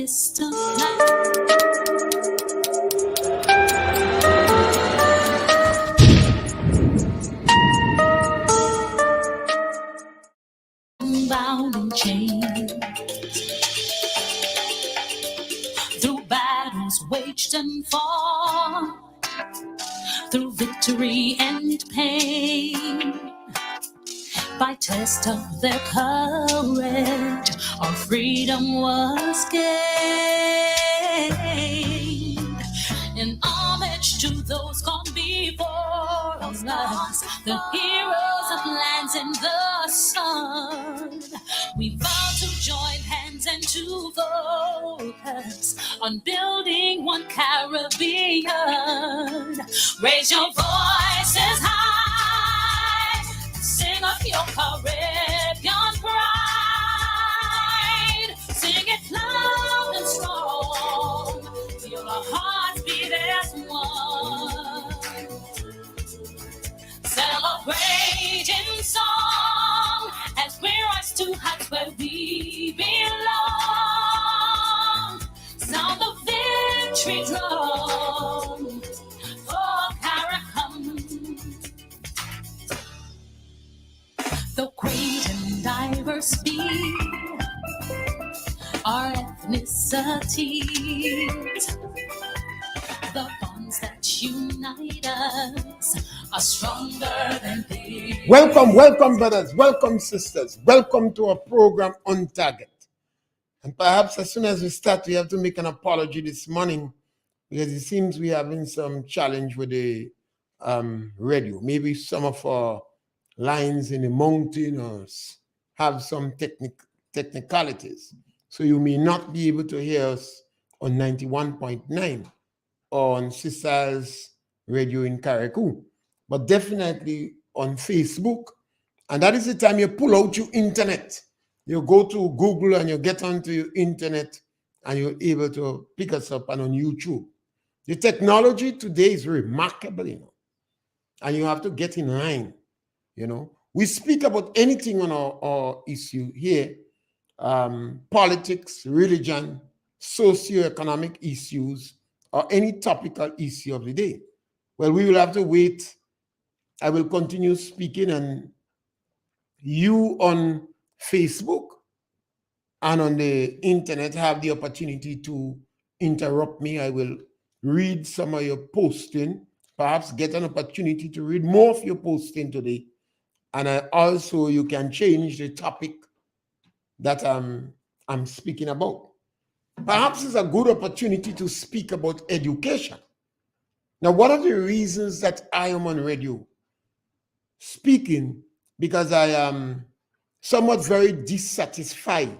distant land, bound in chains, through battles waged and fought, through victory and pain. By test of their courage, our freedom was gained. In homage to those gone before us, the heroes of lands in the sun, we vow to join hands and to focus on building one Caribbean. Raise your voices high, sing of your Caribbean pride. Sing it loud and strong, feel our hearts beat as one. Celebrate in song as we rise to heights where we belong. Sound the victory drum for Caracum. Though great and diverse be our ethnicities, the bonds that unite us are stronger than these. Welcome, brothers. Welcome, sisters. Welcome to our program On Target. And perhaps as soon as we start, we have to make an apology this morning because it seems we're having some challenge with the radio. Maybe some of our lines in the mountain or have some technicalities. So you may not be able to hear us on 91.9 or on Sisters Radio in Caracou, but definitely on Facebook. And that is the time you pull out your internet. You go to Google and you get onto your internet and you're able to pick us up and on YouTube. The technology today is remarkable, and you have to get in line, We speak about anything on our issue here, politics, religion, socio-economic issues, or any topical issue of the day. Well, we will have to wait. I will continue speaking, and you on Facebook and on the internet have the opportunity to interrupt me. I will read some of your posting, perhaps get an opportunity to read more of your posting today. And also you can change the topic that I'm speaking about. Perhaps it's a good opportunity to speak about education. Now, one of the reasons that I am on radio speaking, because I am somewhat very dissatisfied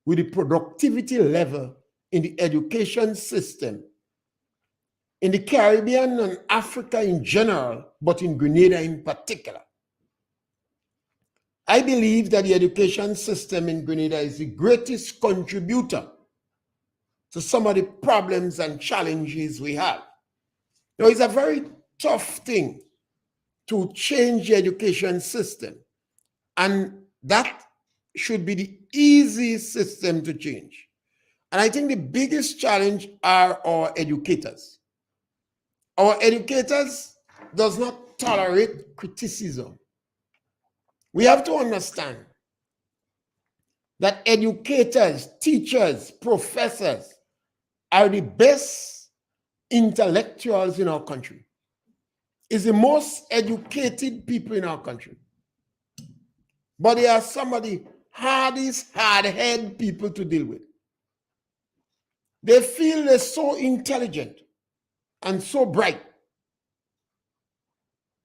with the productivity level in the education system in the Caribbean and Africa in general, but in Grenada in particular. I believe that the education system in Grenada is the greatest contributor to some of the problems and challenges we have. Now, it's a very tough thing to change the education system, and that should be the easy system to change. And I think the biggest challenge are our educators. Our educators does not tolerate criticism. We have to understand that educators, teachers, professors are the best intellectuals in our country. It's the most educated people in our country. But they are some of the hardest, hard-headed people to deal with. They feel they're so intelligent and so bright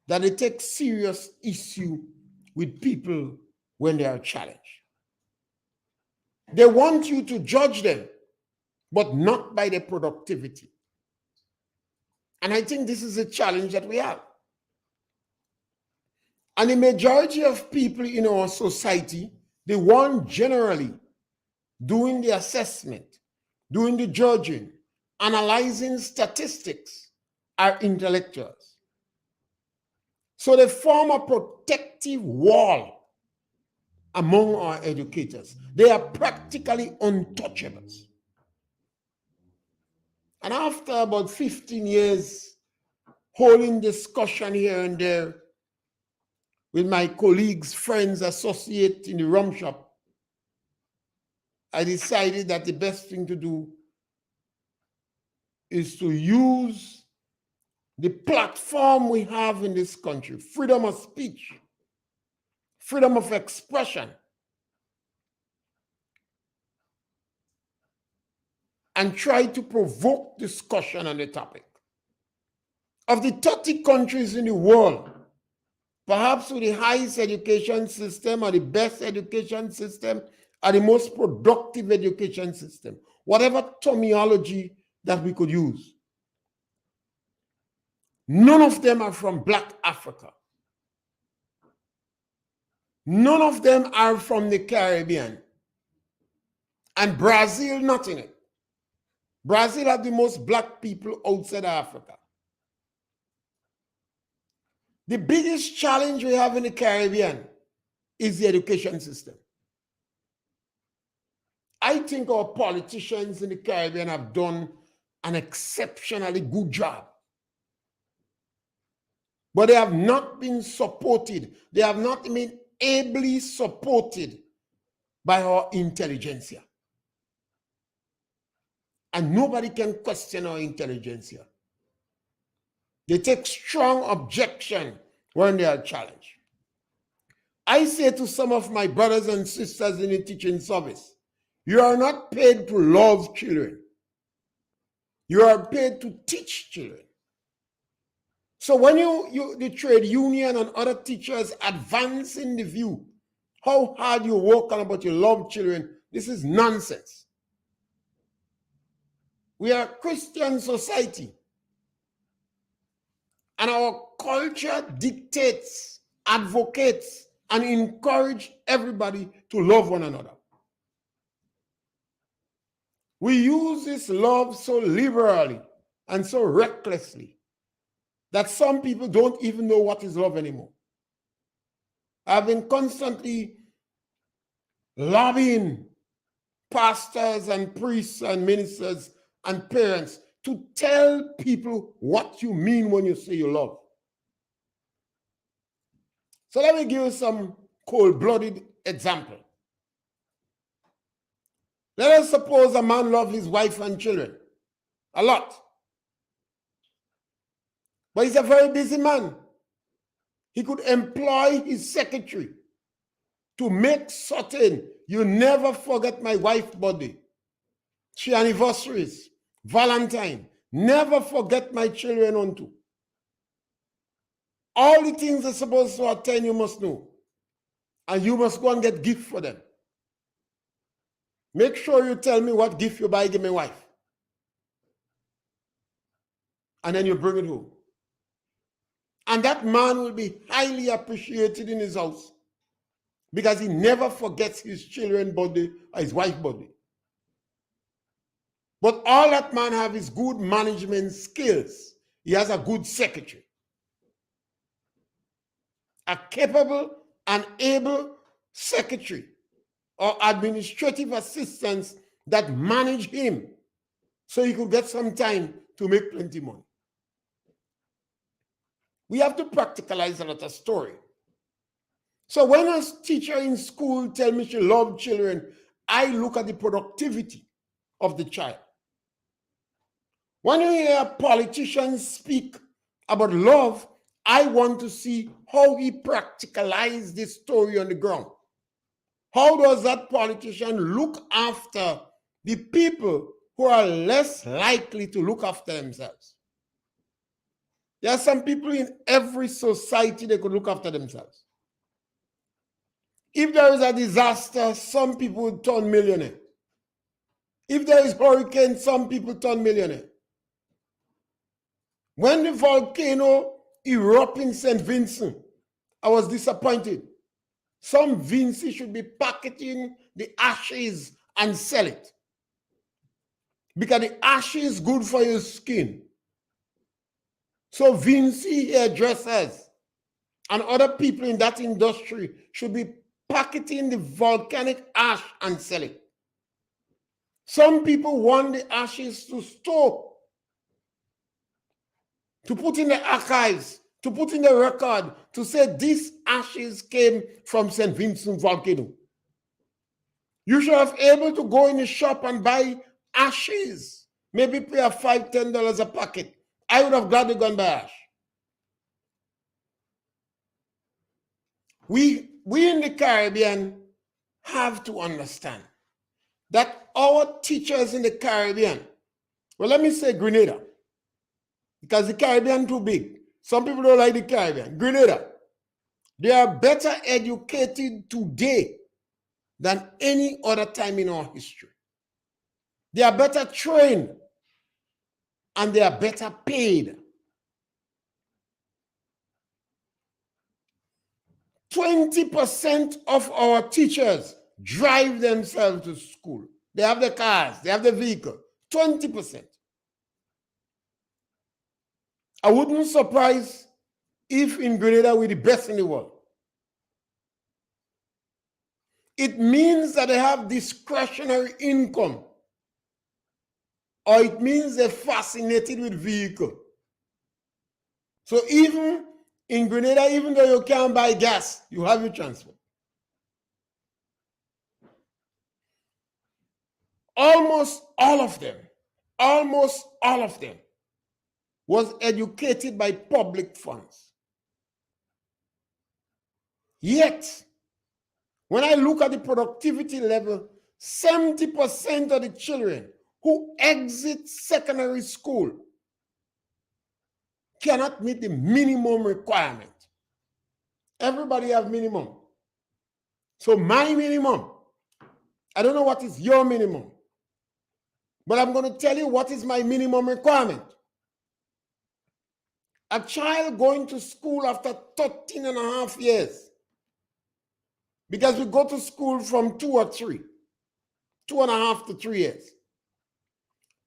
that they take serious issue with people when they are challenged. They want you to judge them, but not by their productivity. And I think this is a challenge that we have. And the majority of people in our society, the one generally doing the assessment, doing the judging, analyzing statistics are intellectuals. So they form a protective wall among our educators. They are practically untouchables. And after about 15 years holding discussion here and there with my colleagues, friends, associates in the rum shop, I decided that the best thing to do is to use the platform we have in this country, freedom of speech, freedom of expression, and try to provoke discussion on the topic. Of the 30 countries in the world, perhaps with the highest education system or the best education system or the most productive education system, whatever terminology that we could use, none of them are from Black Africa. None of them are from the Caribbean. And Brazil, not in it. Brazil have the most Black people outside Africa. The biggest challenge we have in the Caribbean is the education system. I think our politicians in the Caribbean have done an exceptionally good job. But they have not been supported. They have not been ably supported by our intelligentsia. And nobody can question our intelligentsia. They take strong objection when they are challenged. I say to some of my brothers and sisters in the teaching service, you are not paid to love children. You are paid to teach children. So when the trade union and other teachers advance in the view how hard you work on about you love children, this is nonsense. We are a Christian society. And our culture dictates, advocates, and encourages everybody to love one another. We use this love so liberally and so recklessly that some people don't even know what is love anymore. I've been constantly lobbying pastors and priests and ministers and parents to tell people what you mean when you say you love. So let me give you some cold-blooded example. Let us suppose a man loves his wife and children a lot. But he's a very busy man. He could employ his secretary to make certain you never forget my wife's birthday, she anniversaries, Valentine. Never forget my children unto. All the things they're supposed to attend, you must know. And you must go and get gift for them. Make sure you tell me what gift you buy, give my wife. And then you bring it home. And that man will be highly appreciated in his house because he never forgets his children's birthday or his wife's birthday. But all that man have is good management skills. He has a good secretary. A capable and able secretary or administrative assistants that manage him so he could get some time to make plenty money. We have to practicalize a lot of story. So when a teacher in school tells me she loves children, I look at the productivity of the child. When you hear politicians speak about love, I want to see how he practicalizes this story on the ground. How does that politician look after the people who are less likely to look after themselves? There are some people in every society that could look after themselves. If there is a disaster, some people would turn millionaire. If there is hurricane, some people turn millionaire. When the volcano erupted in St. Vincent, I was disappointed. Some Vinci should be packaging the ashes and sell it. Because the ash is good for your skin. So Vinci hairdressers and other people in that industry should be packaging the volcanic ash and sell it. Some people want the ashes to store to put in the archives, to put in the record, to say these ashes came from St. Vincent volcano. You should have able to go in the shop and buy ashes, maybe pay a $5, $10 a packet. I would have gladly gone by ash. We in the Caribbean have to understand that our teachers in the Caribbean, well, let me say Grenada, because the Caribbean too big. Some people don't like the Caribbean. Grenada, they are better educated today than any other time in our history. They are better trained and they are better paid. 20% of our teachers drive themselves to school. They have the cars, they have the vehicle. 20%. I wouldn't surprise if in Grenada we're the best in the world. It means that they have discretionary income, or it means they're fascinated with vehicle. So even in Grenada, even though you can't buy gas, you have your transport. Almost all of them was educated by public funds. Yet, when I look at the productivity level, 70% of the children who exit secondary school cannot meet the minimum requirement. Everybody have minimum. So my minimum, I don't know what is your minimum, but I'm going to tell you what is my minimum requirement. A child going to school after 13 and a half years, because we go to school from 2 or 3, 2.5 to 3 years.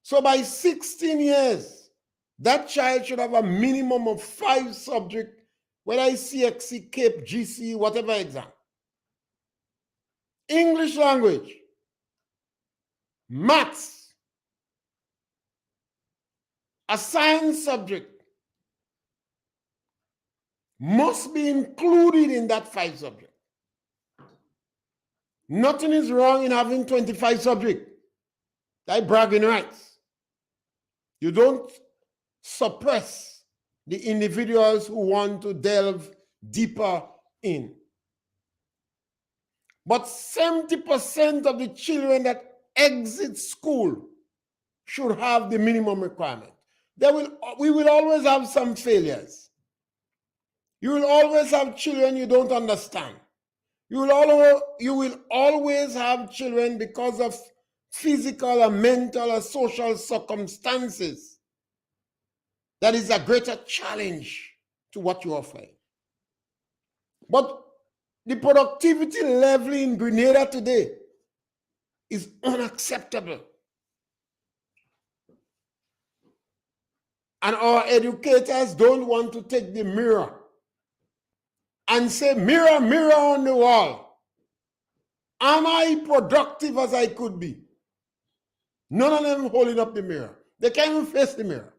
So by 16 years, that child should have a minimum of 5 subjects, whether it's CXC, CAPE, GC, whatever exam. English language, maths, a science subject must be included in that 5 subjects. Nothing is wrong in having 25 subjects, like bragging rights. You don't suppress the individuals who want to delve deeper in. But 70% of the children that exit school should have the minimum requirement. We will always have some failures. You will always have children you don't understand. You will always have children because of physical or mental or social circumstances. That is a greater challenge to what you offer. But the productivity level in Grenada today is unacceptable. And our educators don't want to take the mirror and say, mirror, mirror on the wall, am I productive as I could be? None of them holding up the mirror. They can't even face the mirror.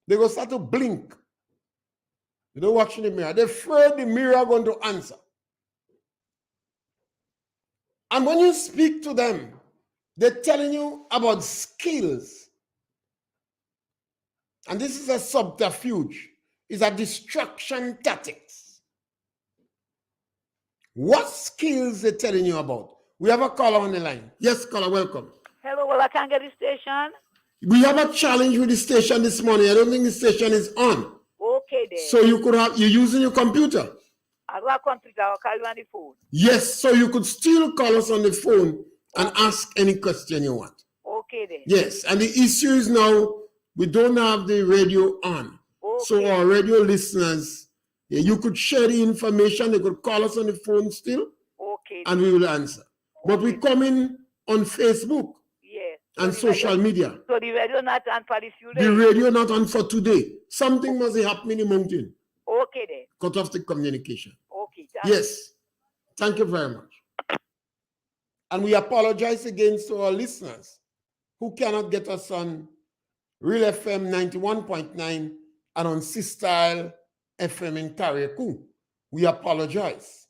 They go start to blink. They don't watch in the mirror. They're afraid the mirror going to answer. And when you speak to them, they're telling you about skills. And this is a subterfuge. It's a distraction tactics. What skills they're telling you about? We have a caller on the line. Yes, caller, welcome. Hello, well, I can't get the station. We have a challenge with the station this morning. I don't think the station is on. Okay, then. So you're using your computer. I got a computer, I'll call you on the phone. Yes, so you could still call us on the phone and ask any question you want. Okay, then. Yes, and the issue is now we don't have the radio on. Okay. So our radio listeners, you could share the information. They could call us on the phone still. Okay. And we will answer. But we come in on Facebook. Yes. And social media. So the radio not on for the few days? The radio not on for today. Something must happen in the mountain. Okay, then. Cut off the communication. Okay. Yes. Thank you very much. And we apologize again to our listeners who cannot get us on Real FM 91.9 and on C-Style FM in Carriacou. We apologize.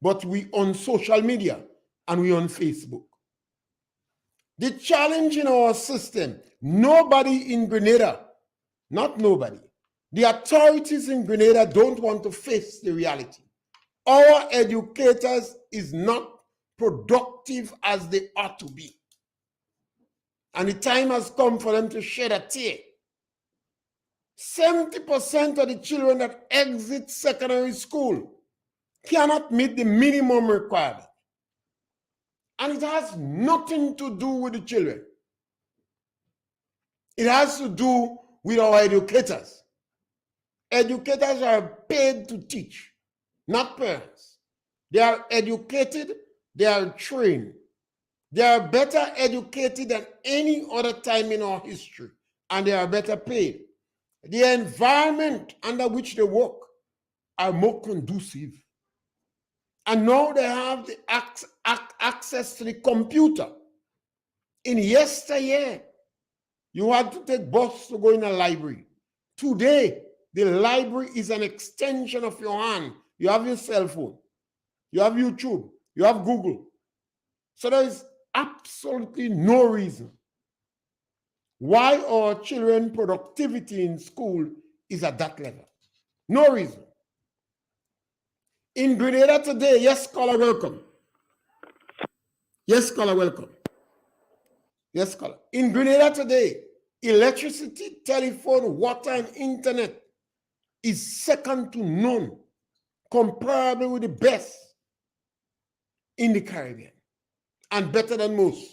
But we on social media and we on Facebook. The challenge in our system, nobody in Grenada, not nobody, the authorities in Grenada don't want to face the reality. Our educators is not productive as they ought to be. And the time has come for them to shed a tear. 70% of the children that exit secondary school cannot meet the minimum requirement. And it has nothing to do with the children. It has to do with our educators. Educators are paid to teach, not parents. They are educated, they are trained. They are better educated than any other time in our history, and they are better paid. The environment under which they work are more conducive. And now they have the access to the computer. In yesteryear, you had to take bus to go in a library. Today, the library is an extension of your hand. You have your cell phone. You have YouTube. You have Google. So there is absolutely no reason why our children productivity in school is at that level. No reason. In Grenada today, yes, caller, welcome. Yes, caller, welcome. Yes, caller. In Grenada today, electricity, telephone, water, and internet is second to none, comparable with the best in the Caribbean, and better than most.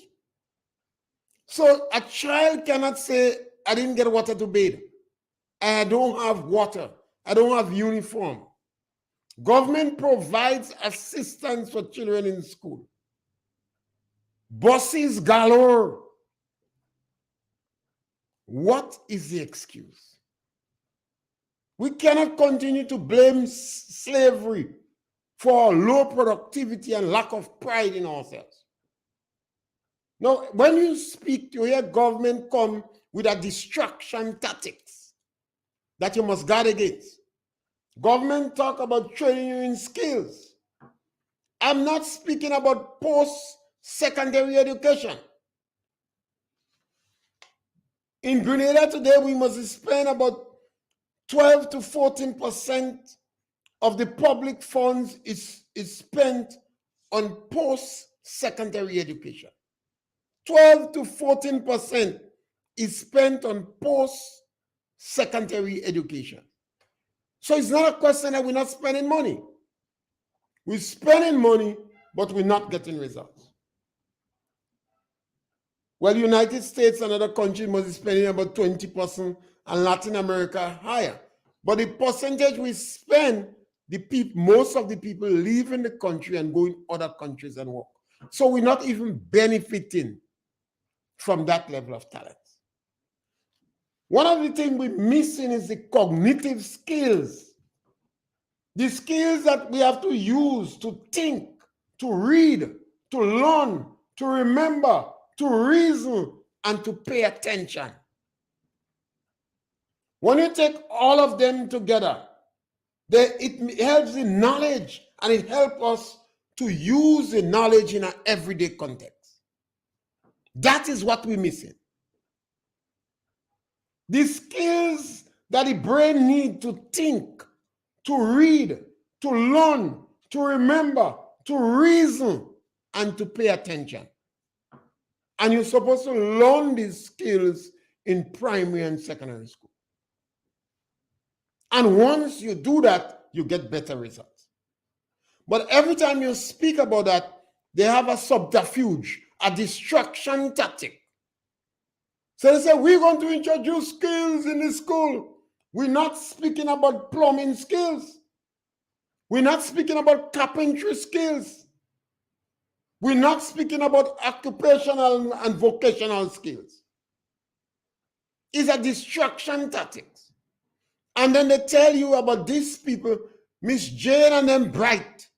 So a child cannot say, I didn't get water to bathe. I don't have water. I don't have uniform. Government provides assistance for children in school. Buses galore. What is the excuse? We cannot continue to blame slavery for low productivity and lack of pride in ourselves. Now, when you speak, you hear government come with a distraction tactics that you must guard against. Government talk about training you in skills. I'm not speaking about post-secondary education. In Grenada today, we must spend about 12 to 14% of the public funds is spent on post-secondary education. 12 to 14% is spent on post-secondary education. So it's not a question that we're not spending money. We're spending money, but we're not getting results. Well, United States and other countries must be spending about 20%, and Latin America higher. But the percentage we spend, most of the people leave in the country and go in other countries and work. So we're not even benefiting from that level of talent. One of the things we're missing is the cognitive skills. The skills that we have to use to think, to read, to learn, to remember, to reason, and to pay attention. When you take all of them together, it helps the knowledge, and it helps us to use the knowledge in an everyday context. That is what we're missing. The skills that the brain needs to think, to read, to learn, to remember, to reason, and to pay attention. And you're supposed to learn these skills in primary and secondary school. And once you do that, you get better results. But every time you speak about that, they have a subterfuge, a distraction tactic. So they say, we're going to introduce skills in the school. We're not speaking about plumbing skills. We're not speaking about carpentry skills. We're not speaking about occupational and vocational skills. It's a distraction tactics. And then they tell you about these people, Miss Jane and them bright,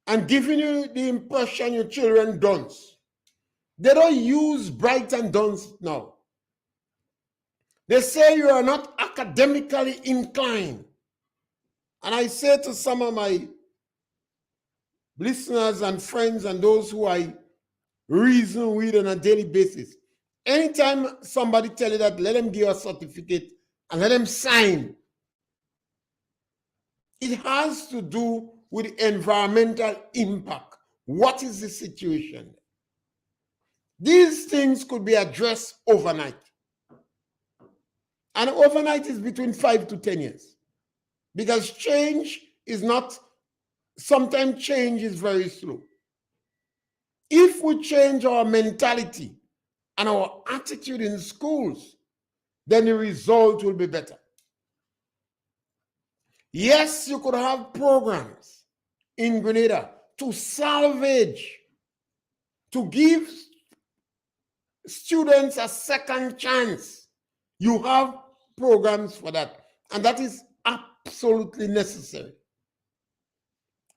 and giving you the impression your children dunce. They don't use bright and dunce now. They say you are not academically inclined. And I say to some of my listeners and friends and those who I reason with on a daily basis, anytime somebody tell you that, let them give a certificate and let them sign. It has to do with environmental impact. What is the situation? These things could be addressed overnight. And overnight is between 5 to 10 years. Because change is not, sometimes change is very slow. If we change our mentality and our attitude in schools, then the result will be better. Yes, you could have programs in Grenada to salvage, to give students a second chance. You have programs for that, and that is absolutely necessary.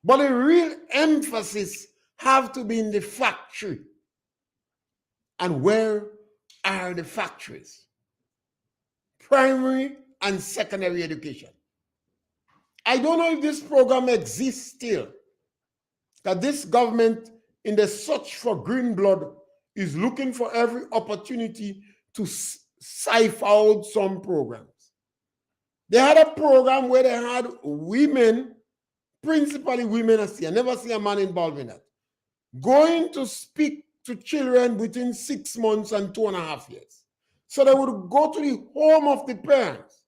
But the real emphasis have to be in the factory. And where are the factories? Primary and secondary education. I don't know if this program exists still, that this government in the search for green blood is looking for every opportunity to cipher out some programs. They had a program where they had women, principally women, I never see a man involved in that, going to speak to children between 6 months and 2.5 years. So they would go to the home of the parents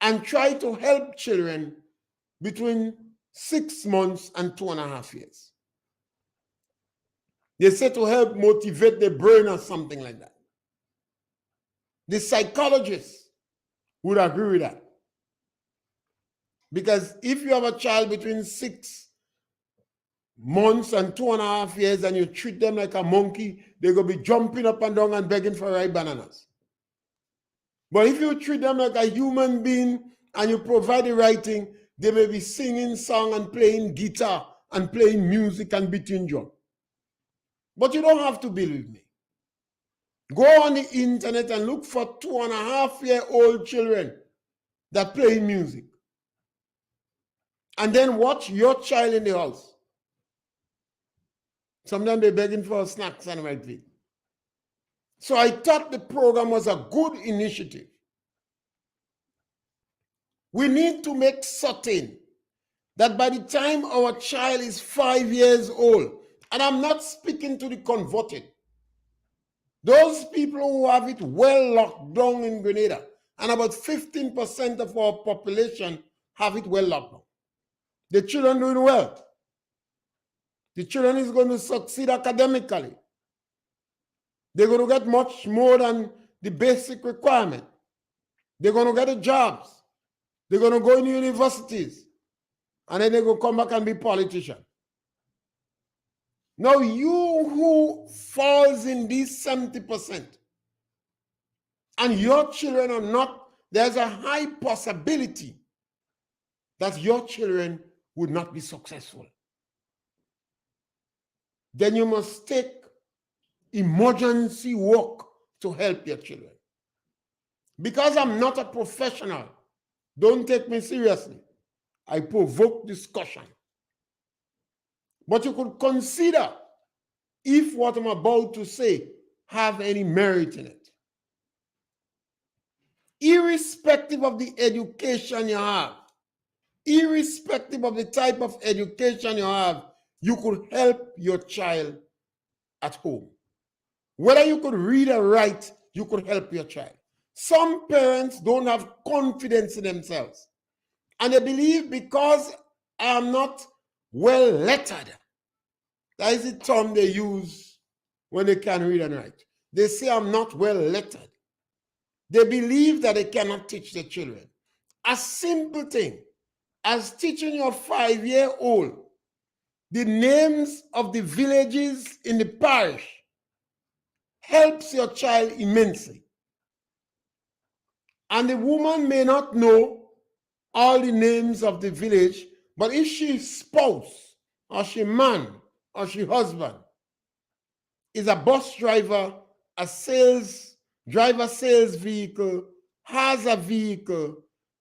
and try to help children between 6 months and 2.5 years. They said to help motivate the brain or something like that. The psychologists would agree with that. Because if you have a child between 6 months and 2.5 years and you treat them like a monkey, they're going to be jumping up and down and begging for ripe bananas. But if you treat them like a human being and you provide the right thing, they may be singing song and playing guitar and playing music and beating drum. But you don't have to believe me. Go on the internet and look for 2.5-year-old children that play music. And then watch your child in the house. Sometimes they're begging for snacks and right thing. So I thought the program was a good initiative. We need to make certain that by the time our child is 5 years old, and I'm not speaking to the converted, those people who have it well locked down in Grenada, and about 15% of our population have it well locked down. The children doing well. The children is going to succeed academically. They're going to get much more than the basic requirement. They're going to get the jobs. They're going to go in universities. And then they're going to come back and be politicians. Now, you who falls in these 70%, and your children are not, there's a high possibility that your children would not be successful. Then you must take emergency work to help your children. Because I'm not a professional, don't take me seriously. I provoke discussion. But you could consider if what I'm about to say have any merit in it. Irrespective of the education you have, irrespective of the type of education you have, you could help your child at home. Whether you could read or write, you could help your child. Some parents don't have confidence in themselves. And they believe because I am not well lettered, that is the term they use when they can read and write. They say I'm not well lettered. They believe that they cannot teach their children. A simple thing as teaching your 5-year-old the names of the villages in the parish helps your child immensely. And the woman may not know all the names of the village, but if she's spouse, or she man, or she husband, is a bus driver, a sales drive a sales vehicle, has a vehicle,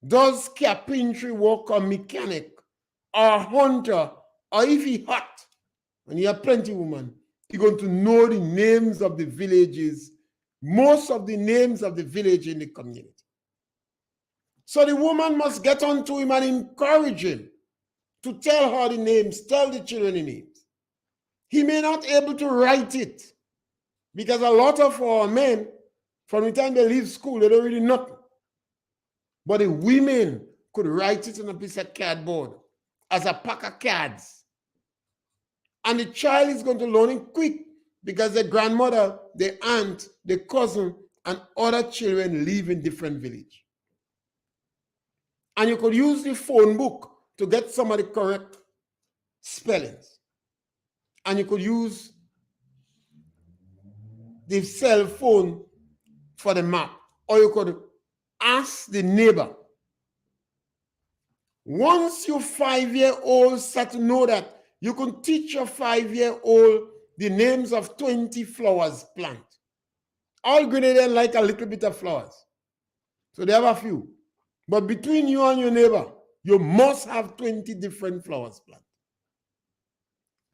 does carpentry work or mechanic, or hunter, or if he hot, and he have plenty women, he going to know the names of the villages, most of the names of the village in the community. So the woman must get on to him and encourage him to tell her the names, tell the children the names. He may not be able to write it because a lot of our men, from the time they leave school, they don't really know. But the women could write it on a piece of cardboard as a pack of cards. And the child is going to learn it quick because the grandmother, the aunt, the cousin, and other children live in different villages. And you could use the phone book to get some of the correct spellings. And you could use the cell phone for the map. Or you could ask the neighbor. Once your 5-year-old start to know that, you can teach your 5-year-old the names of 20 flowers plant. All Grenadians like a little bit of flowers. So they have a few. But between you and your neighbor, you must have 20 different flowers planted.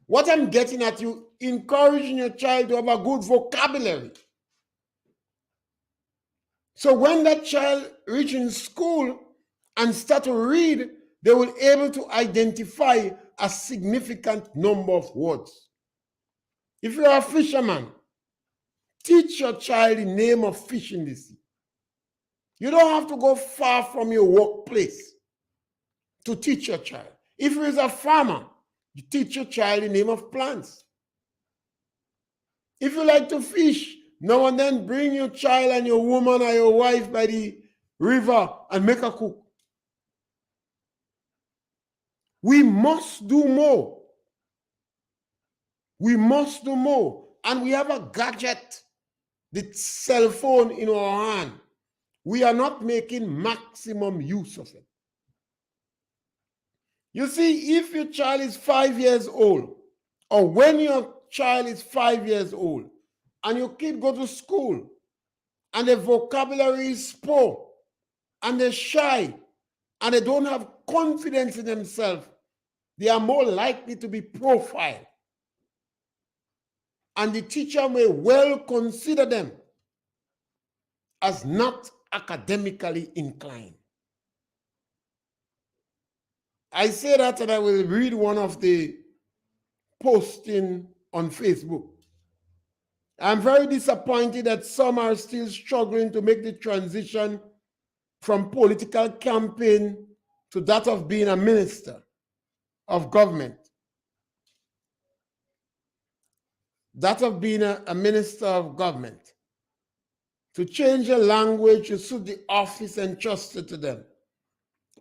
What I'm getting at, you encouraging your child to have a good vocabulary. So when that child reaches school and start to read, they will be able to identify a significant number of words. If you're a fisherman, teach your child the name of fish in the sea. You don't have to go far from your workplace to teach your child. If you're a farmer, you teach your child the name of plants. If you like to fish, now and then bring your child and your woman or your wife by the river and make a cook. We must do more. We must do more. And we have a gadget, the cell phone in our hand. We are not making maximum use of it. You see, if your child is 5 years old, or when your child is 5 years old, and your kid go to school, and their vocabulary is poor, and they're shy, and they don't have confidence in themselves, they are more likely to be profiled. And the teacher may well consider them as not academically inclined. I say that and I will read one of the posting on Facebook. I'm very disappointed that some are still struggling to make the transition from political campaign to that of being a minister of government. That of being a minister of government. To change the language to suit the office entrusted to them.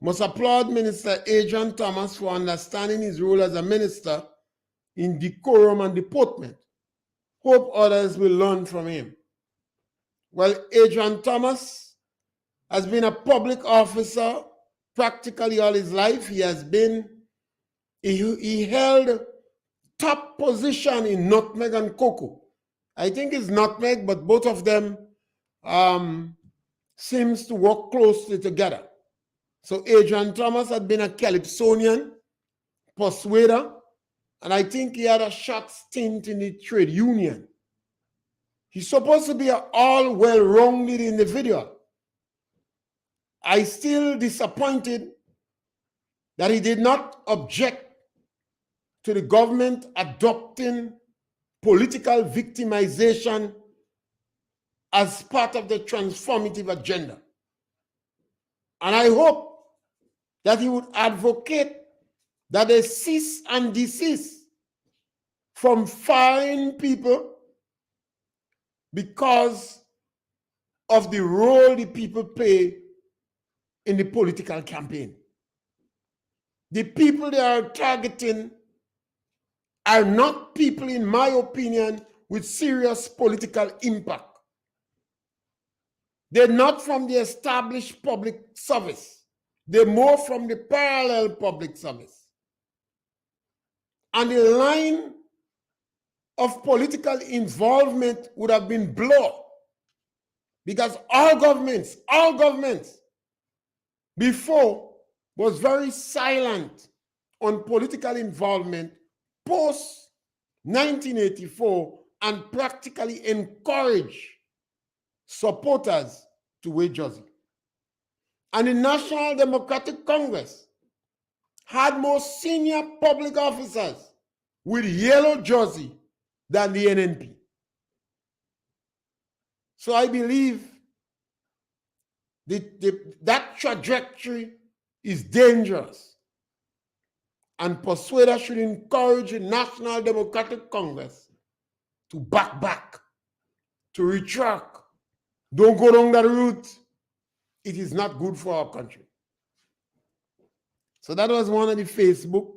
Must applaud Minister Adrian Thomas for understanding his role as a minister in decorum and deportment. Hope others will learn from him. Well, Adrian Thomas has been a public officer practically all his life. He held top position in nutmeg and cocoa. I think it's nutmeg, but both of them seems to work closely together. So Adrian Thomas had been a Calypsonian persuader, and I think he had a short stint in the trade union. He's supposed to be an all well-rounded individual. I still disappointed that he did not object to the government adopting political victimization as part of the transformative agenda. And I hope that he would advocate that they cease and desist from firing people because of the role the people play in the political campaign. The people they are targeting are not people, in my opinion, with serious political impact. They're not from the established public service. They're more from the parallel public service. And the line of political involvement would have been blurred Because all governments before was very silent on political involvement post 1984 and practically encourage supporters to wear jersey. And the National Democratic Congress had more senior public officers with yellow jersey than the NNP. So I believe that trajectory is dangerous. And persuaders should encourage the National Democratic Congress to back, to retract. Don't go down that route. It is not good for our country. So that was one of the Facebook,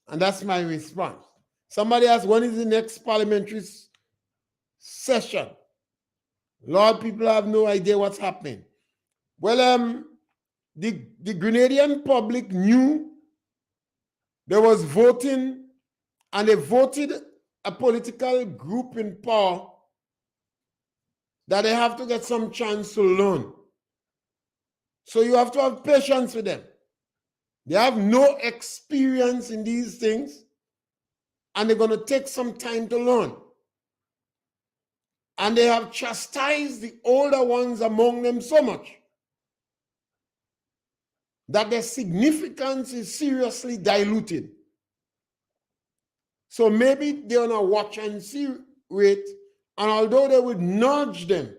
and that's my response. Somebody asked, when is the next parliamentary session? Lord, people have no idea what's happening. Well, the Grenadian public knew there was voting, and they voted a political group in power that they have to get some chance to learn. So you have to have patience with them. They have no experience in these things, and they're going to take some time to learn. And they have chastised the older ones among them so much that their significance is seriously diluted. So maybe they're on a watch and see rate, and although they would nudge them,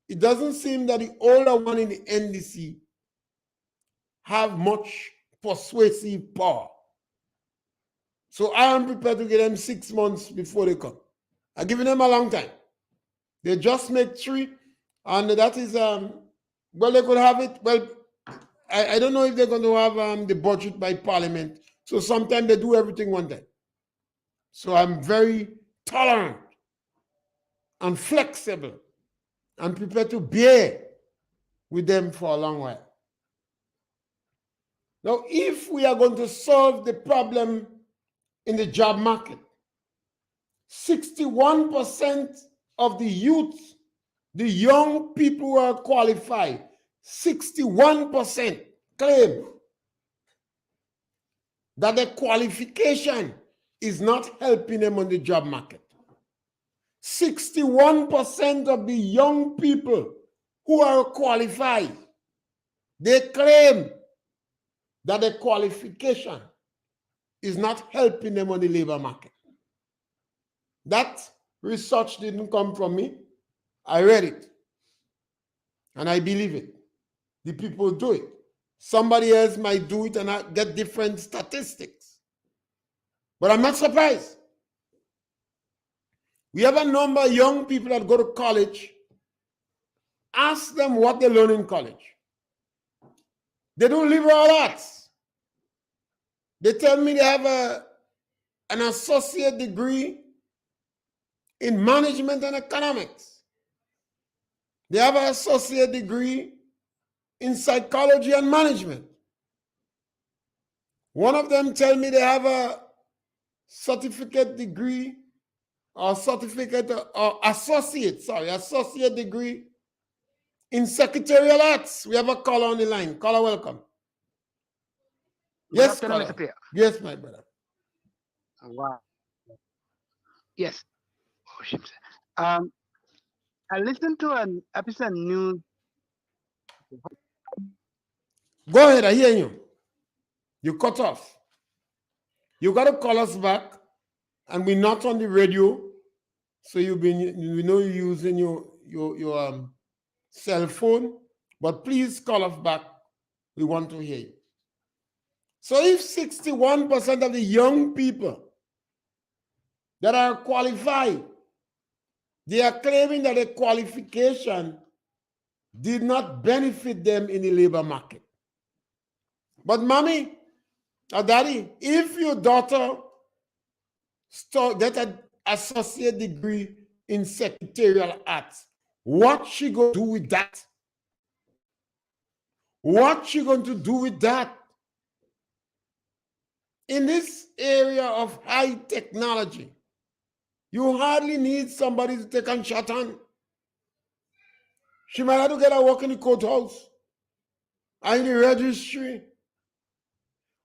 it doesn't seem that the older one in the NDC have much persuasive power. So I am prepared to give them 6 months before they come. I'm giving them a long time. They just make 3, and that is, well, they could have it. Well, I don't know if they're going to have the budget by Parliament. So sometimes they do everything one time. So I'm very tolerant and flexible and prepared to bear with them for a long while. Now, if we are going to solve the problem in the job market, 61% of the youth, the young people who are qualified, 61% claim that the qualification is not helping them on the job market. 61% of the young people who are qualified, they claim that the qualification is not helping them on the labor market. That research didn't come from me. I read it. And I believe it. The people do it. Somebody else might do it and get different statistics. But I'm not surprised. We have a number of young people that go to college. Ask them what they learn in college. They don't liberal arts. They tell me they have an associate degree in management and economics. They have an associate degree in psychology and management. One of them tell me they have a certificate degree or associate degree in secretarial arts. We have a caller on the line. Caller, welcome. Yes, caller. Mr. Pierre. Yes, my brother. Wow. Yes. I listened to an episode news. Go ahead, I hear you. You cut off. You got to call us back, and we're not on the radio, so we know you're using your cell phone, but please call us back. We want to hear you. So if 61% of the young people that are qualified, they are claiming that a qualification did not benefit them in the labor market. But mommy or daddy, if your daughter get an associate degree in secretarial arts, what she going to do with that? What she going to do with that? In this area of high technology, you hardly need somebody to take a shot on. She might have to get a work in the courthouse or in the registry.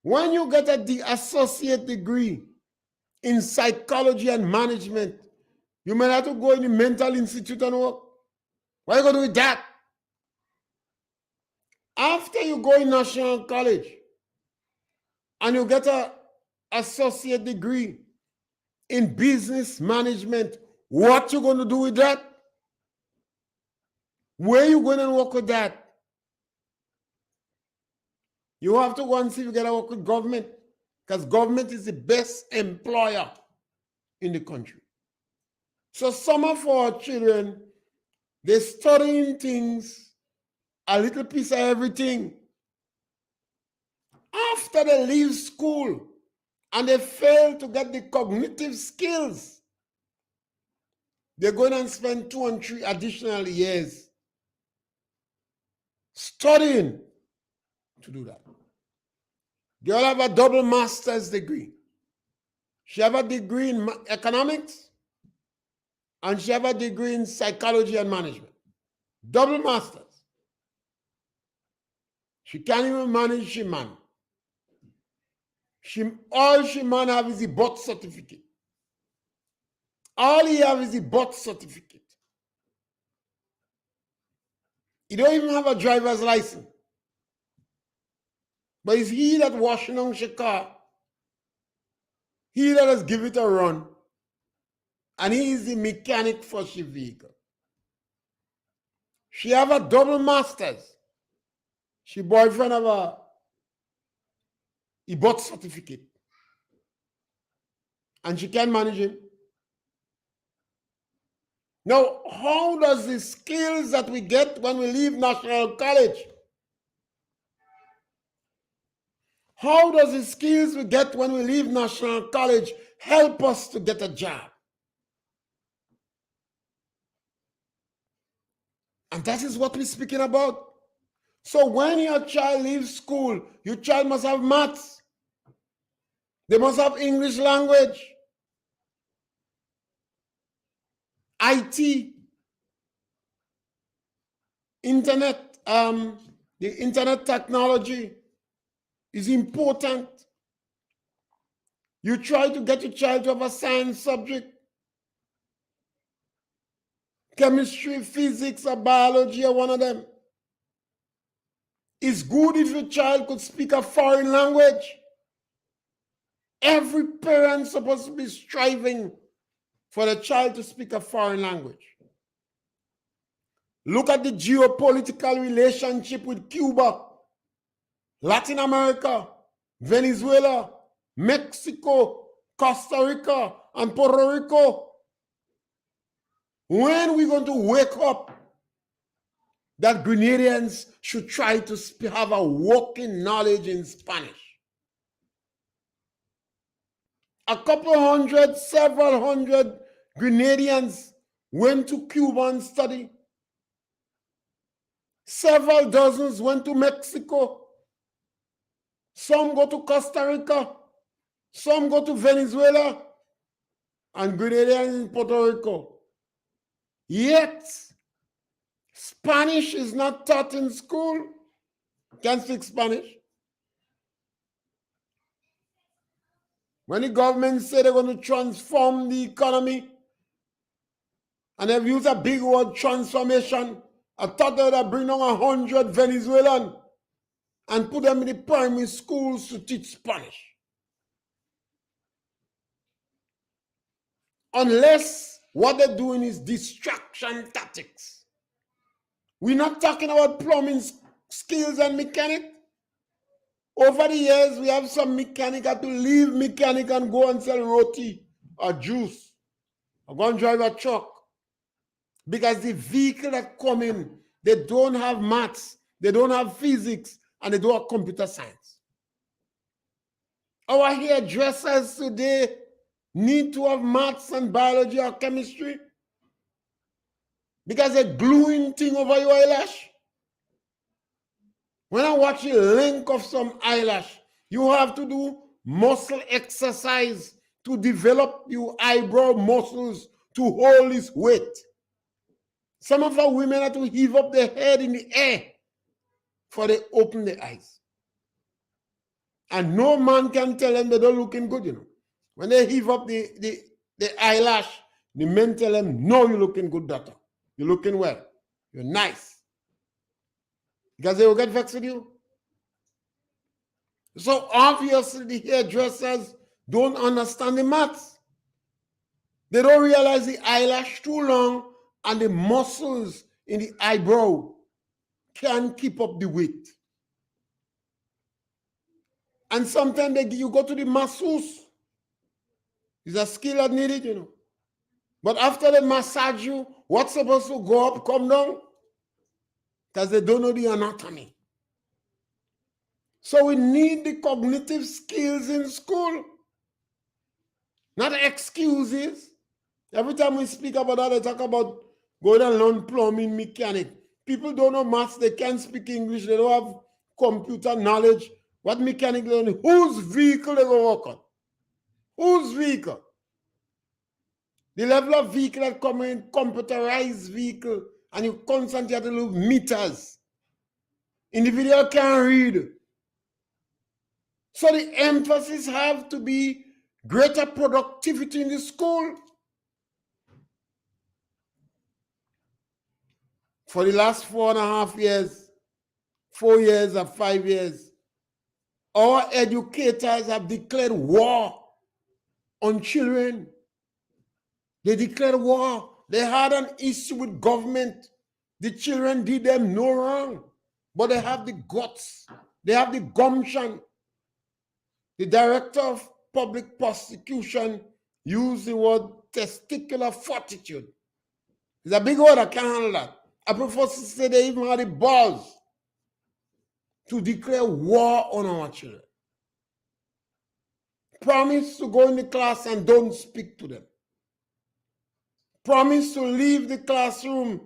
When you get the associate degree in psychology and management, you might have to go in the mental institute and work. What are you going to do with that? After you go in National College and you get an associate degree in business management, what you going to do with that? Where are you going to work with that? You have to go and see if you get to work with government, because government is the best employer in the country. So some of our children, they're studying things, a little piece of everything. After they leave school and they fail to get the cognitive skills, they're going to spend 2 and 3 additional years studying to do that. They all have a double master's degree. She have a degree in economics and she have a degree in psychology and management. Double masters. She can't even manage she man. All she man have is the birth certificate. All he have is the birth certificate. He don't even have a driver's license. But it's he that washing on she car. He that has give it a run. And he is the mechanic for she vehicle. She have a double masters. She boyfriend have a birth certificate. And she can manage him. Now, how does the skills that we get when we leave National College, how does the skills we get when we leave National College help us to get a job? And that is what we're speaking about. So when your child leaves school, your child must have maths. They must have English language, IT, internet, the internet technology is important. You try to get your child to have a science subject, chemistry, physics, or biology, or one of them. It's good if your child could speak a foreign language. Every parent is supposed to be striving for the child to speak a foreign language. Look at the geopolitical relationship with Cuba, Latin America, Venezuela, Mexico, Costa Rica, and Puerto Rico. When are we going to wake up that Grenadians should try to have a working knowledge in Spanish? A couple hundred, several hundred Grenadians went to Cuba and studied. Several dozens went to Mexico. Some go to Costa Rica. Some go to Venezuela. And Grenadians in Puerto Rico. Yet, Spanish is not taught in school. Can't speak Spanish. When the government say they're going to transform the economy, and they've used a big word, transformation, I thought they would have bring down 100 Venezuelans and put them in the primary schools to teach Spanish. Unless what they're doing is distraction tactics. We're not talking about plumbing skills and mechanic. Over the years, we have some mechanic had to leave mechanic and go and sell roti or juice or go and drive a truck. Because the vehicle that come in, they don't have maths, they don't have physics, and they don't have computer science. Our hairdressers today need to have maths and biology or chemistry because they're gluing thing over your eyelash. When I watch the length of some eyelash, you have to do muscle exercise to develop your eyebrow muscles to hold its weight. Some of our women have to heave up their head in the air before they open their eyes. And no man can tell them they don't looking good, you know. When they heave up the eyelash, the men tell them, no, you're looking good, daughter. You're looking well. You're nice. Because they will get vexed with you. So obviously the hairdressers don't understand the maths. They don't realize the eyelash too long and the muscles in the eyebrow can't keep up the weight. And sometimes you go to the masseuse. It's a skill that needed, you know. But after they massage you, what's supposed to go up, come down? Because they don't know the anatomy. So we need the cognitive skills in school. Not excuses. Every time we speak about that, they talk about going and learn plumbing, mechanic. People don't know maths, they can't speak English, they don't have computer knowledge. What mechanic learning? Whose vehicle they go work on? Whose vehicle? The level of vehicle that come in, computerized vehicle, and you constantly have to look meters. Individual can't read. So the emphasis have to be greater productivity in the school. For the last 4.5 years, 4 years or 5 years, our educators have declared war on children. They declared war. They had an issue with government. The children did them no wrong, but they have the guts. They have the gumption. The director of public prosecution used the word testicular fortitude. It's a big word, I can't handle that. I prefer to say they even had the balls to declare war on our children. Promise to go in the class and don't speak to them. Promise to leave the classroom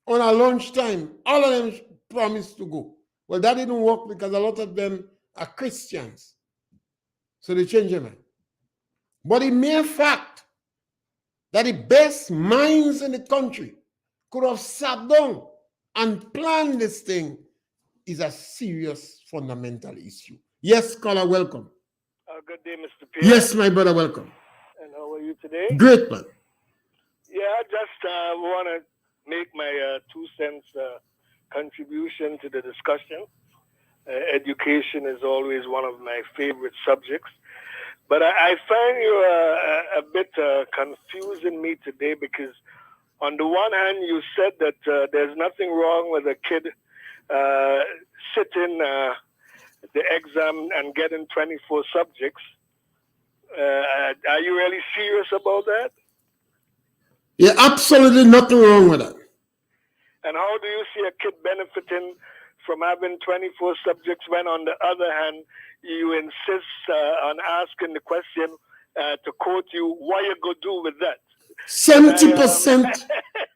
on a lunchtime. All of them promised to go. Well, that didn't work because a lot of them are Christians. So they changed their mind. But the mere fact that the best minds in the country could have sat down and planned this thing is a serious fundamental issue. Yes, caller, welcome. Good day, Mr. Pierre. Yes, my brother, welcome. And how are you today? Great, man. Yeah, I just want to make my 2 cents contribution to the discussion. Education is always one of my favorite subjects. But I find you a bit confusing me today because on the one hand, you said that there's nothing wrong with a kid sitting the exam and getting 24 subjects. Are you really serious about that? Yeah, absolutely nothing wrong with that. And how do you see a kid benefiting from having 24 subjects when, on the other hand, you insist on asking the question to quote you, what you go do with that? 70%,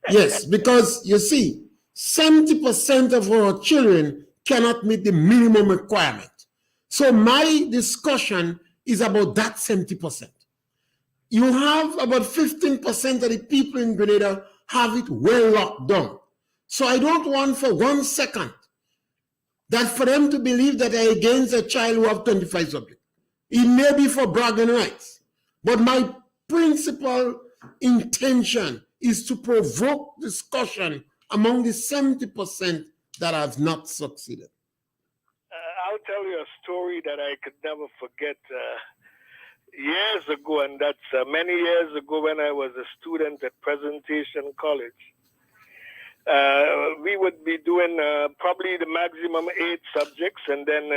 yes, because you see, 70% of our children cannot meet the minimum requirement. So my discussion is about that 70%. You have about 15% of the people in Grenada have it well locked down. So I don't want for 1 second that for them to believe that they're against a child who have 25 subjects. It may be for bragging rights, but my principal intention is to provoke discussion among the 70% that have not succeeded. I'll tell you a story that I could never forget. Years ago, and that's many years ago when I was a student at Presentation College, we would be doing probably the maximum 8 subjects, and then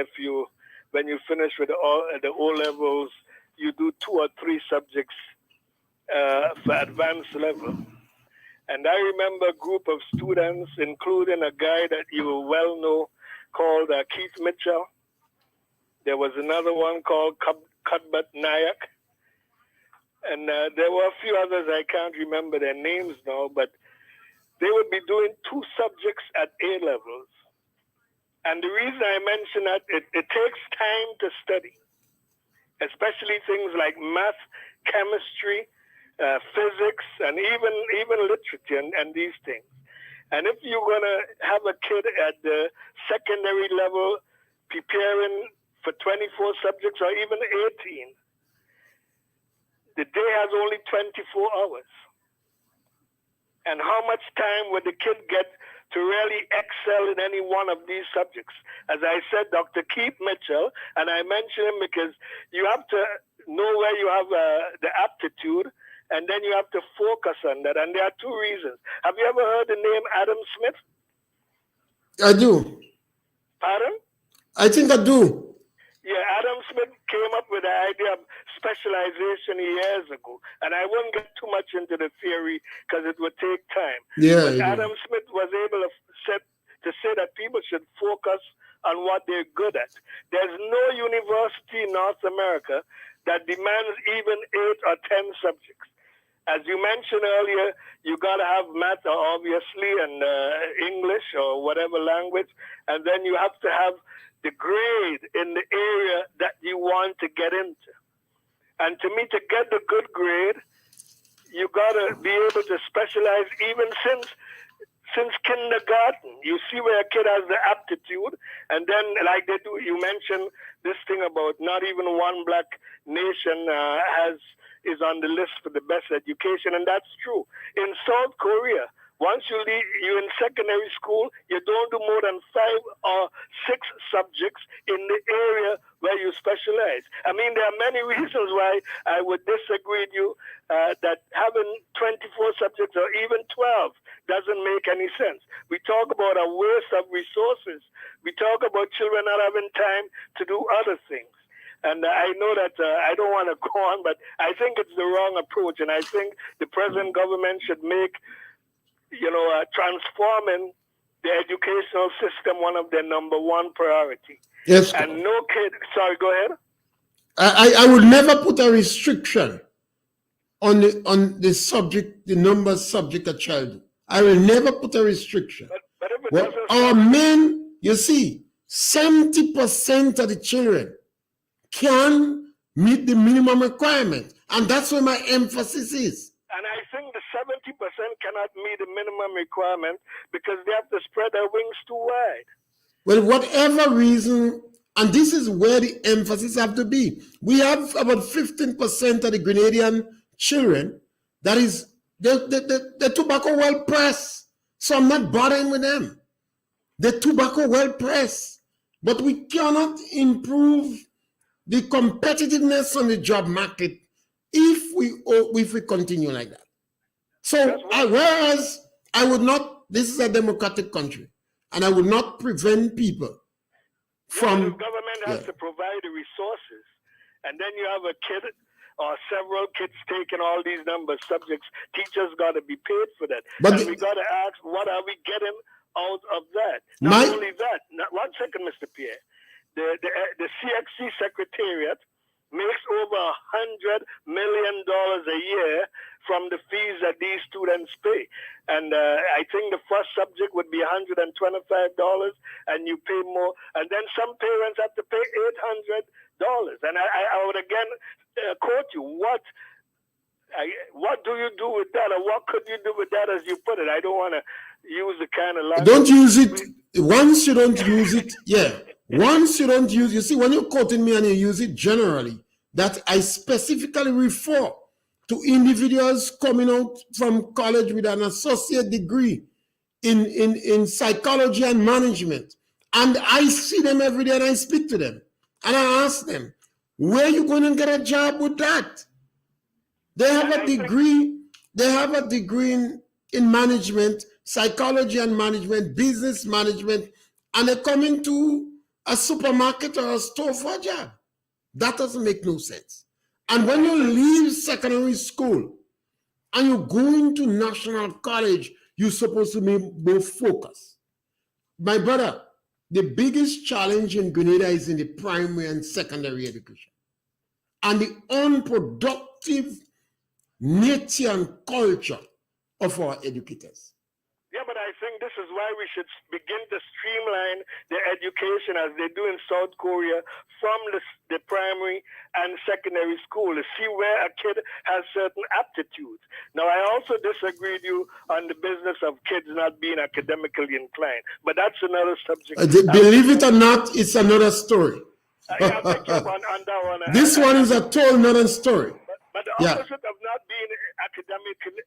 when you finish with the O levels, you do 2 or 3 subjects for advanced level. And I remember a group of students, including a guy that you will well know called Keith Mitchell. There was another one called Cuthbert Nayak. And there were a few others, I can't remember their names now, but they would be doing 2 subjects at A levels. And the reason I mention that, it takes time to study, especially things like math, chemistry, physics, and even literature and these things. And if you're going to have a kid at the secondary level preparing for 24 subjects or even 18, the day has only 24 hours. And how much time would the kid get to really excel in any one of these subjects? As I said, Dr. Keith Mitchell, and I mention him because you have to know where you have the aptitude, and then you have to focus on that. And there are two reasons. Have you ever heard the name Adam Smith? I do. Pardon? I think I do. Yeah, Adam Smith came up with the idea of specialization years ago. And I won't get too much into the theory because it would take time. Yeah. But Adam Smith was able to say that people should focus on what they're good at. There's no university in North America that demands even 8 or 10 subjects. As you mentioned earlier, you got to have math, obviously, and English or whatever language. And then you have to have the grade in the area that you want to get into. And to me, to get the good grade, you got to be able to specialize even since kindergarten. You see where a kid has the aptitude, and then like they do, you mentioned this thing about not even one black nation is on the list for the best education, and that's true. In South Korea, once you in secondary school, you don't do more than 5 or 6 subjects in the area where you specialize. I mean, there are many reasons why I would disagree with you that having 24 subjects or even 12 doesn't make any sense. We talk about a waste of resources. We talk about children not having time to do other things. And I know that I don't want to go on, but I think it's the wrong approach. And I think the present government should make transforming the educational system one of their number one priority. Yes. And no kid, sorry, go ahead. I would never put a restriction on the subject, the number subject a child. I will never put a restriction. But if it Well, doesn't our men, you see, 70% of the children can meet the minimum requirement. And that's where my emphasis is. And I think the 70% cannot meet the minimum requirement because they have to spread their wings too wide. Well, whatever reason, and this is where the emphasis have to be. We have about 15% of the Grenadian children that is the tobacco well pressed. So I'm not bothering with them. The tobacco well pressed. But we cannot improve the competitiveness on the job market if we continue like that. So whereas I would not, this is a democratic country, and I would not prevent people from... The government has to provide the resources, and then you have a kid or several kids taking all these number of subjects. Teachers got to be paid for that. But we got to ask, what are we getting out of that? Not only that, one second, Mr. Pierre. The CXC Secretariat makes over $100 million a year from the fees that these students pay. And I think the first subject would be $125, and you pay more. And then some parents have to pay $800. And I would again quote you, what do you do with that, or what could you do with that, as you put it? I don't want to use the kind of language. Don't use it. Once you don't use it, yeah. Once you don't use, you see, when you're quoting me and you use it generally, that I specifically refer to individuals coming out from college with an associate degree in psychology and management. And I see them every day and I speak to them. And I ask them, where are you going to get a job with that? They have a degree. They have a degree in management, psychology and management, business management, and they come into a supermarket or a store for a job. That doesn't make no sense. And when you leave secondary school and you go into national college, you're supposed to be more focused. My brother, the biggest challenge in Grenada is in the primary and secondary education. And the unproductive nature and culture of our educators. Yeah, but I think this is why we should begin to streamline the education as they do in South Korea from the primary and secondary school to see where a kid has certain aptitudes. Now, I also disagree with you on the business of kids not being academically inclined. But that's another subject. Believe it or not, it's another story. I'll pick you up on that one. This one is a total another story. But the Yeah. opposite of not being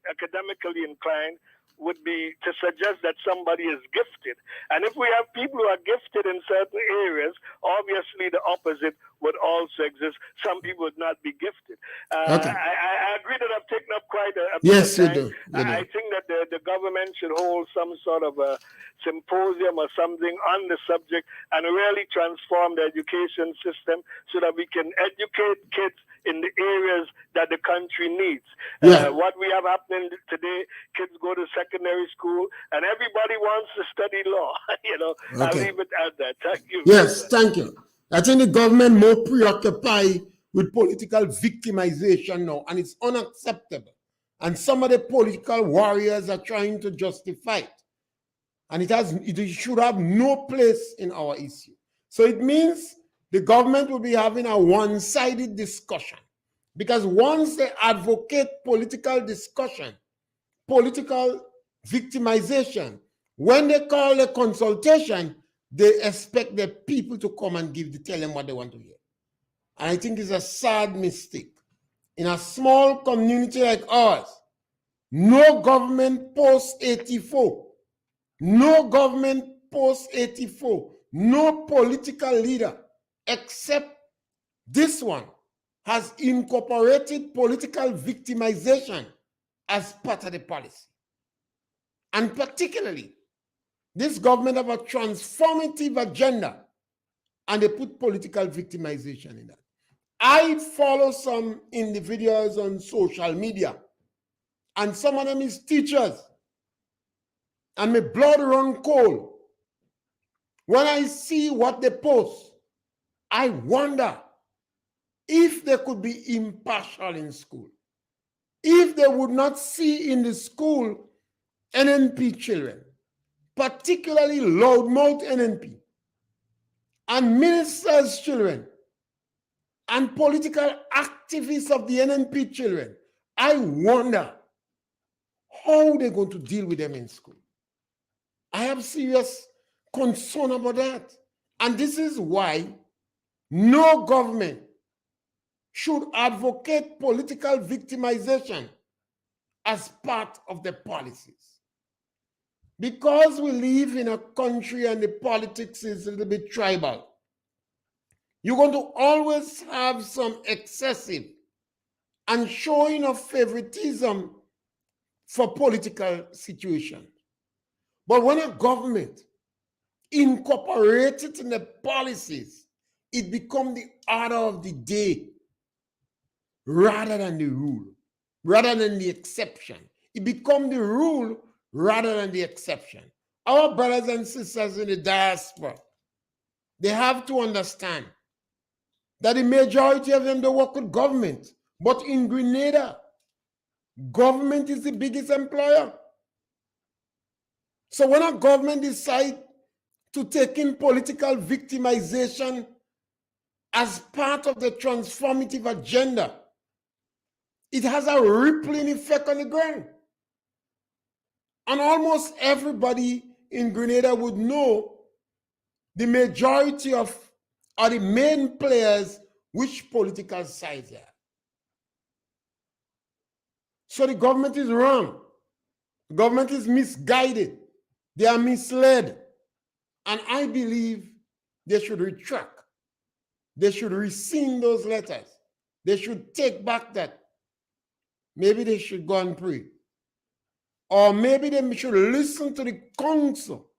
academically inclined would be to suggest that somebody is gifted. And if we have people who are gifted in certain areas, obviously the opposite would also exist. Some people would not be gifted. Okay. I agree that I've taken up quite a bit Yes, of you time. do. You do. I think that the government should hold some sort of a symposium or something on the subject and really transform the education system so that we can educate kids in the areas that the country needs. Yeah. What we have happening today, kids go to secondary school and everybody wants to study law. I'll Okay. leave it at that. Thank you. Yes, thank you. I think the government more preoccupied with political victimization now, and it's unacceptable. And some of the political warriors are trying to justify it. And it should have no place in our issue. So it means the government will be having a one-sided discussion. Because once they advocate political discussion, political victimization, when they call a consultation, they expect the people to come and tell them what they want to hear. And I think it's a sad mistake. In a small community like ours, no government post-84, no government post-84, no political leader except this one has incorporated political victimization as part of the policy. And particularly, this government have a transformative agenda and they put political victimization in that. I follow some individuals on social media and some of them is teachers and my blood run cold. When I see what they post, I wonder if they could be impartial in school. If they would not see in the school NNP children, particularly loudmouth NNP, and ministers' children, and political activists of the NNP children, I wonder how they're going to deal with them in school. I have serious concern about that. And this is why no government should advocate political victimization as part of the policies. Because we live in a country and the politics is a little bit tribal, you're going to always have some excessive and showing of favoritism for political situations. But when a government incorporates it in the policies, it becomes the order of the day rather than the rule, rather than the exception. It becomes the rule rather than the exception. Our brothers and sisters in the diaspora, they have to understand that the majority of them don't work with government. But in Grenada, government is the biggest employer. So when a government decides to take in political victimization as part of the transformative agenda, it has a rippling effect on the ground. And almost everybody in Grenada would know the majority of, or the main players, which political sides they are. So the government is wrong. The government is misguided. They are misled. And I believe they should retract. They should rescind those letters. They should take back that. Maybe they should go and pray. Or maybe they should listen to the counsel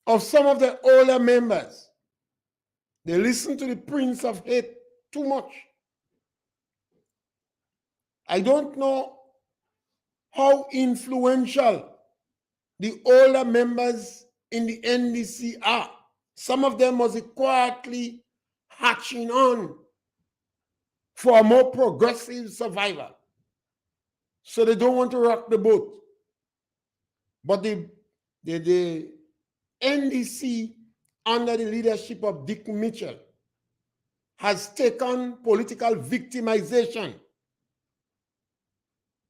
of some of the older members. They listen to the Prince of Hate too much. I don't know how influential the older members in the NDC are. Some of them must be quietly hatching on for a more progressive survival. So they don't want to rock the boat. But the NDC, under the leadership of Dick Mitchell, has taken political victimization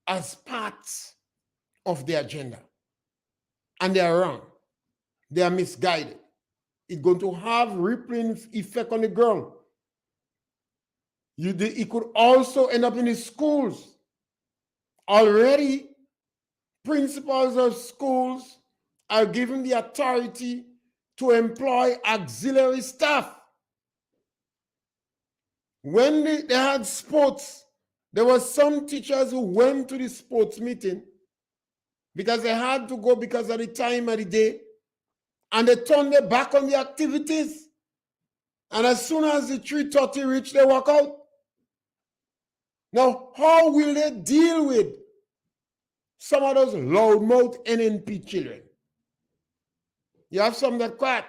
as part of the agenda. and they are wrong. They are misguided. It's going to have rippling effect on the ground. It could also end up in the schools. Already, principals of schools are given the authority to employ auxiliary staff. When they had sports, there were some teachers who went to the sports meeting because they had to go because of the time of the day, and they turned their back on the activities. And as soon as the 3:30 reached, they walk out. Now, how will they deal with some of those loudmouth NNP children? You have some that quiet,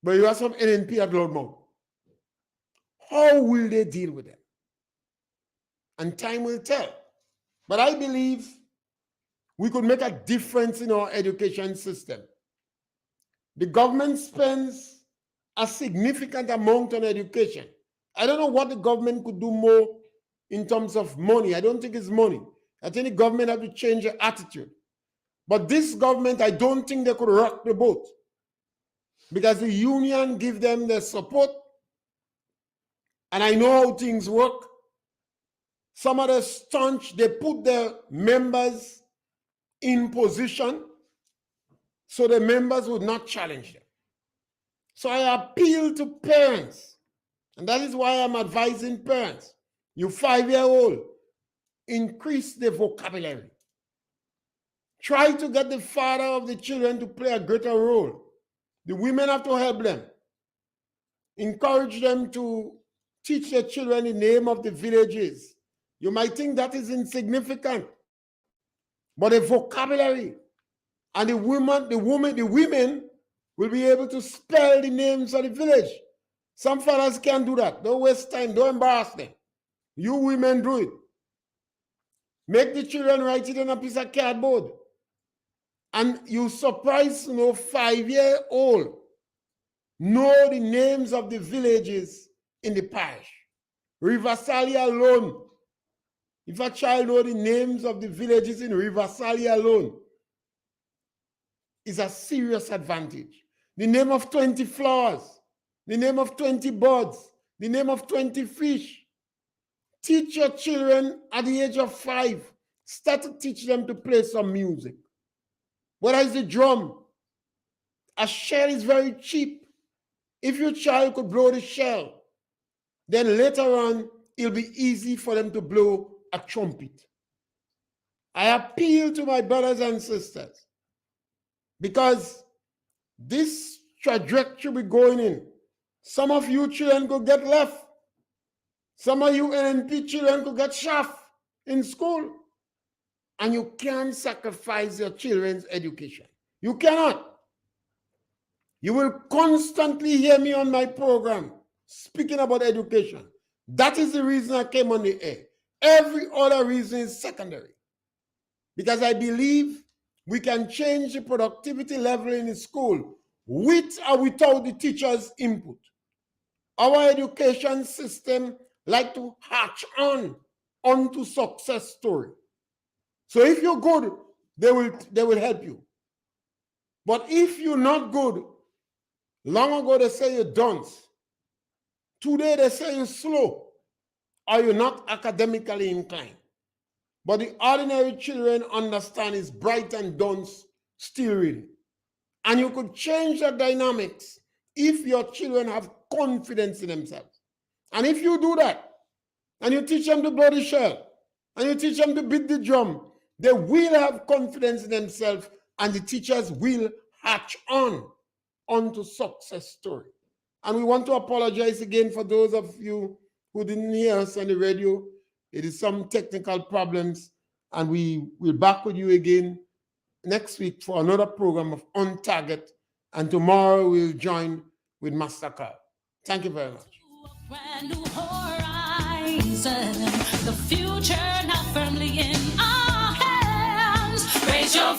but you have some NNP at loudmouth. How will they deal with them? And time will tell. But I believe we could make a difference in our education system. The government spends a significant amount on education. I don't know what the government could do more in terms of money. I don't think it's money. I think the government have to change their attitude. But this government, I don't think they could rock the boat, because the union give them the support, and I know how things work. Some of the staunch, they put their members in position so the members would not challenge them. So I appeal to parents, and that is why I'm advising parents. You 5-year-old, increase the vocabulary. Try to get the father of the children to play a greater role. The women have to help them. Encourage them to teach their children the name of the villages. You might think that is insignificant, but the vocabulary, and the women will be able to spell the names of the village. Some fathers can't do that. Don't waste time. Don't embarrass them. You women do it. Make the children write it on a piece of cardboard. And you surprise 5-year-old know the names of the villages in the parish. River Sally alone. If a child knows the names of the villages in River Sally alone, is a serious advantage. The name of 20 flowers, the name of 20 birds, the name of 20 fish. Teach your children at the age of 5. Start to teach them to play some music. Whether it's the drum, a shell is very cheap. If your child could blow the shell, then later on, it'll be easy for them to blow a trumpet. I appeal to my brothers and sisters, because this trajectory we're going in, some of you children could get left. Some of you NNP children could get shaft in school. And you can't sacrifice your children's education. You cannot. You will constantly hear me on my program speaking about education. That is the reason I came on the air. Every other reason is secondary. Because I believe we can change the productivity level in the school with or without the teacher's input. Our education system like to hatch onto success story. So if you're good, they will help you. But if you're not good, long ago they say you're dunce. Today they say you're slow, or you're not academically inclined. But the ordinary children understand is bright and dunce still reading. And you could change the dynamics if your children have confidence in themselves. And if you do that, and you teach them to blow the shell, and you teach them to beat the drum, they will have confidence in themselves, and the teachers will hatch onto success story. And we want to apologize again for those of you who didn't hear us on the radio. It is some technical problems, and we will back with you again next week for another program of On Target, and tomorrow we'll join with Master Carl. Thank you very much. Brand new horizon, the future now firmly in our hands. Raise your